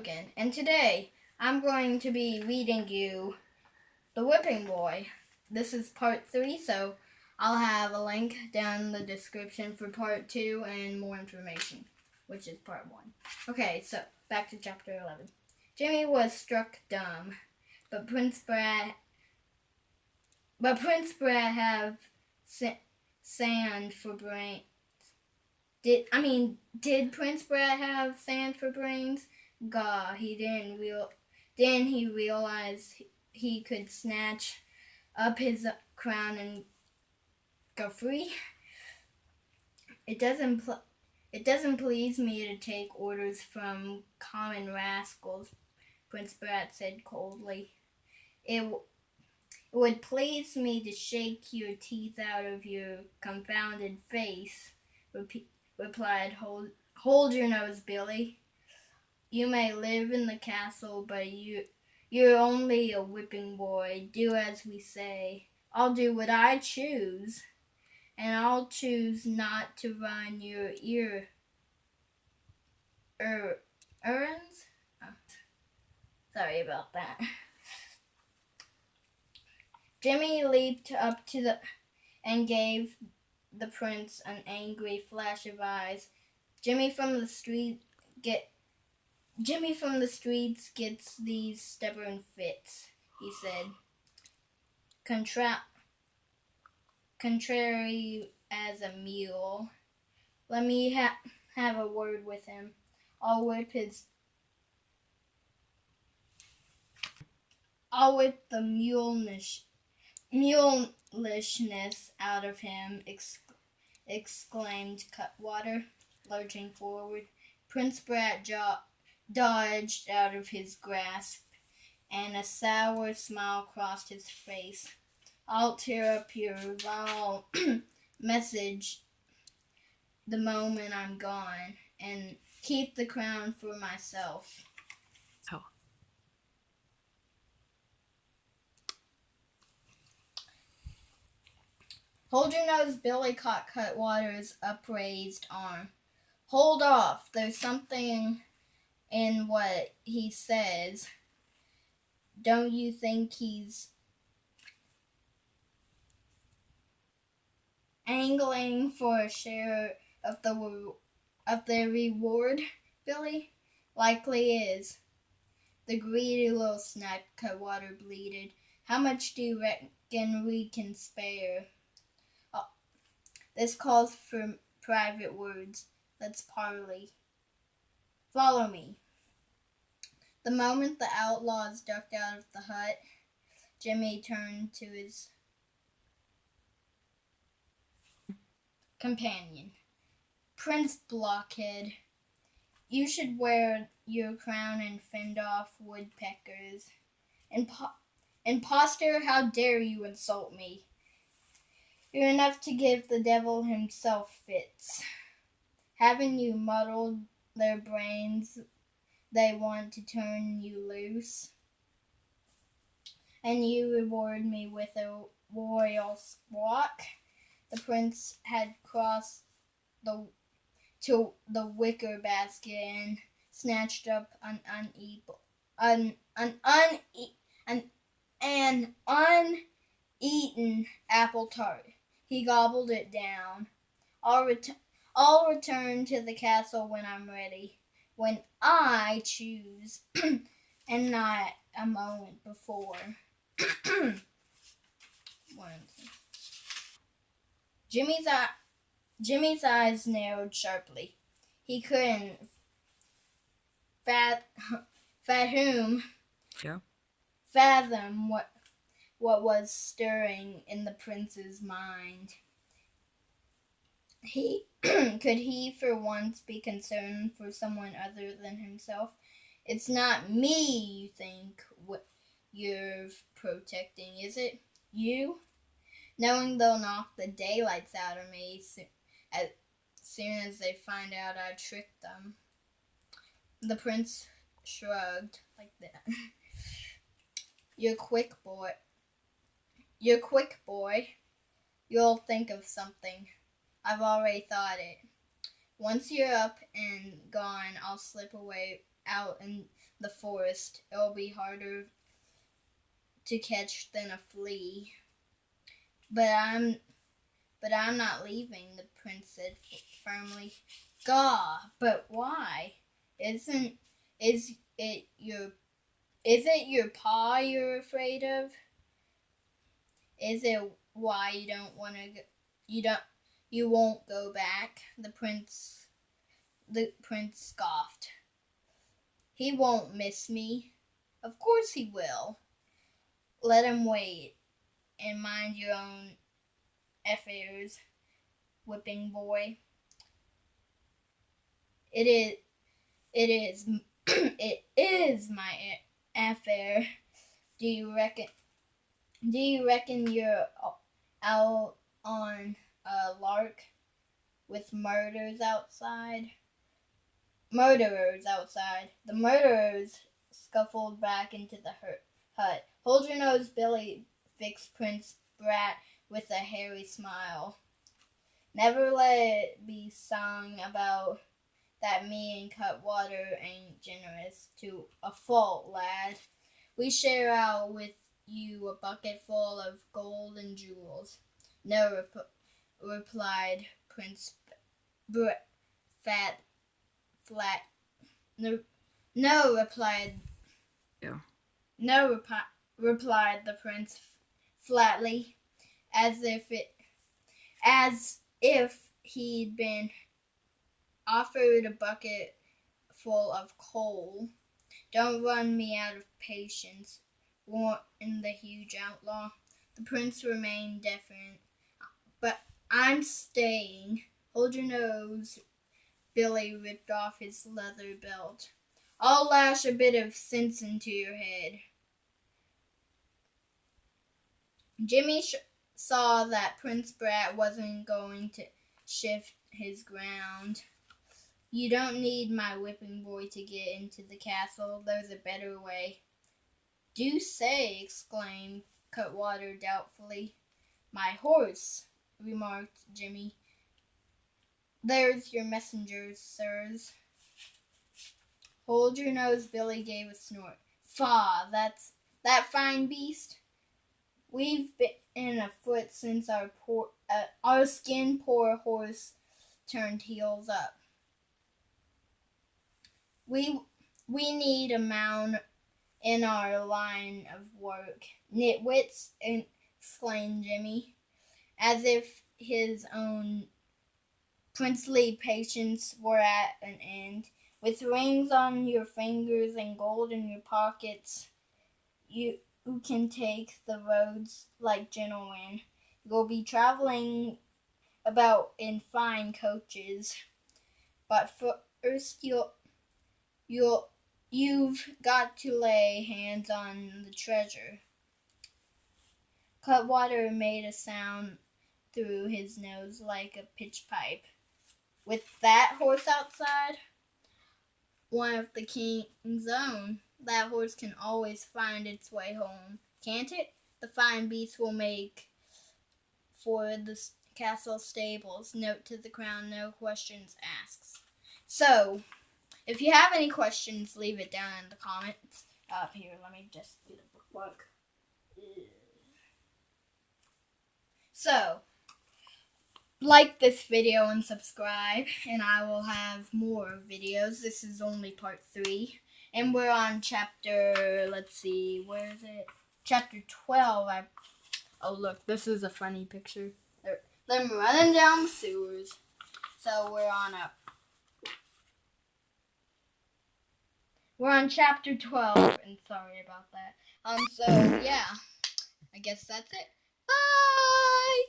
Logan, and today I'm going to be reading you The Whipping Boy. This is part 3, so I'll have a link down in the description for part 2 and more information, which is part 1. Okay, so back to chapter 11. Jimmy was struck dumb, but Prince Brat have sand for brains. Did Prince Brat have sand for brains? Gah, didn't he realize he could snatch up his crown and go free? It doesn't please me to take orders from common rascals, Prince Brat said coldly. It would please me to shake your teeth out of your confounded face, replied Hold your nose, Billy. You may live in the castle, but you're only a whipping boy. Do as we say. I'll do what I choose, and I'll choose not to run your errands. Oh, sorry about that. Jimmy leaped up and gave the prince an angry flash of eyes. Jimmy from the streets gets these stubborn fits, he said. Contrary as a mule. Let me have a word with him. I'll whip the mulishness out of him, exclaimed Cutwater, lurching forward. Prince Brat dodged out of his grasp, and a sour smile crossed his face. I'll tear up your vile message the moment I'm gone, and keep the crown for myself. Oh. Hold your nose, Billy caught Cutwater's upraised arm. Hold off, there's something in what he says. Don't you think he's angling for a share of the reward, Billy? Likely is. The greedy little snap, Cutwater bleated. How much do you reckon we can spare? This calls for private words. Let's parley. Follow me. The moment the outlaws ducked out of the hut, Jimmy turned to his companion. Prince Blockhead, you should wear your crown and fend off woodpeckers. Impostor, how dare you insult me? You're enough to give the devil himself fits. Haven't you muddled their brains? They want to turn you loose. And you reward me with a royal squawk. The prince had crossed to the wicker basket and snatched up an uneaten apple tart. He gobbled it down. I'll return to the castle when I'm ready, when I choose, and not a moment before. Jimmy's eyes narrowed sharply. He couldn't fathom what was stirring in the prince's mind. Could he for once be concerned for someone other than himself? It's not me you think you're protecting, is it? You? Knowing they'll knock the daylights out of me as soon as they find out I tricked them. The prince shrugged like that. You're quick, boy. You'll think of something. I've already thought it. Once you're up and gone, I'll slip away out in the forest. It'll be harder to catch than a flea. But I'm not leaving, the prince said firmly. Gaw, but why? Is it your paw you're afraid of? Is it why you don't want to you won't go back? The prince scoffed. He won't miss me. Of course he will. Let him wait and mind your own affairs, whipping boy. It is it is my affair. Do you reckon you're out on a lark with murderers outside? The murderers scuffled back into the hut. Hold your nose, Billy, fixed Prince Brat with a hairy smile. Never let it be sung about that me and Cutwater ain't generous to a fault, lad. We share out with you a bucket full of gold and jewels. No, replied Prince Fat Flat. No, replied. Yeah. No, replied the prince flatly, as if he'd been offered a bucket full of coal. Don't run me out of patience, warned the huge outlaw. The prince remained defiant. But I'm staying. Hold your nose. Billy ripped off his leather belt. I'll lash a bit of sense into your head. Jimmy saw that Prince Brat wasn't going to shift his ground. You don't need my whipping boy to get into the castle. There's a better way. Do say, exclaimed Cutwater doubtfully. My horse, remarked Jimmy. There's your messengers, sirs. Hold your nose, Billy gave a snort. Faugh, that fine beast. We've been afoot since our skin poor horse turned heels up. We need a man in our line of work. Nitwits, exclaimed Jimmy, as if his own princely patience were at an end. With rings on your fingers and gold in your pockets, you can take the roads like gentlemen. You'll be traveling about in fine coaches, but first you've got to lay hands on the treasure. Cutwater made a sound through his nose like a pitch pipe. With that horse outside, one of the king's own, that horse can always find its way home, can't it? The fine beast will make for the castle stables. Note to the crown, no questions asked. So, if you have any questions, leave it down in the comments. Here, let me just do the bookmark. So, like this video and subscribe, and I will have more videos. This is only part 3, and we're on chapter, let's see, where is it? Chapter 12. Oh look, this is a funny picture. Them running down the sewers. So we're on chapter 12, and sorry about that. So yeah, I guess that's it. Bye!